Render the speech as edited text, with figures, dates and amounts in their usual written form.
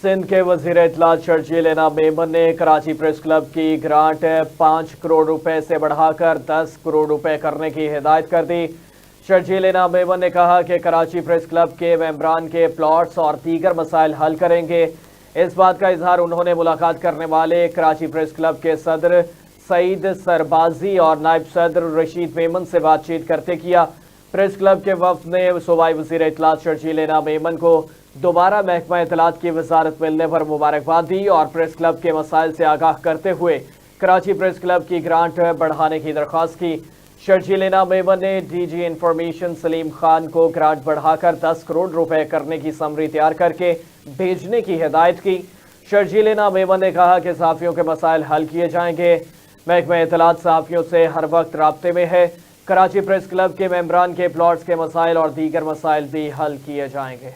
سندھ کے وزیر اطلاعات شرجیل انعام میمن نے کراچی پریس کلب کی گرانٹ 5 کروڑ روپے سے بڑھا کر 10 کروڑ روپے کرنے کی ہدایت کر دی۔ شرجیل انعام میمن نے کہا کہ کراچی پریس کلب کے ممبران کے پلاٹس اور دیگر مسائل حل کریں گے۔ اس بات کا اظہار انہوں نے ملاقات کرنے والے کراچی پریس کلب کے صدر سعید سربازی اور نائب صدر رشید میمن سے بات چیت کرتے کیا۔ پریس کلب کے وفد نے صوبائی وزیر اطلاعات شرجیل انعام میمن کو دوبارہ محکمہ اطلاعات کی وزارت ملنے پر مبارکباد دی اور پریس کلب کے مسائل سے آگاہ کرتے ہوئے کراچی پریس کلب کی گرانٹ بڑھانے کی درخواست کی۔ شرجیل انعام میمن نے D G information Salim Khan کو گرانٹ بڑھا کر 10 کروڑ روپے کرنے کی سمری تیار کر کے بھیجنے کی ہدایت کی۔ شرجیل انعام میمن نے کہا کہ صحافیوں کے مسائل حل کیے جائیں گے۔ محکمہ اطلاعات صحافیوں سے ہر وقت رابطے میں ہے۔ کراچی پریس کلب کے ممبران کے پلاٹس کے مسائل اور دیگر مسائل بھی حل کیے جائیں گے۔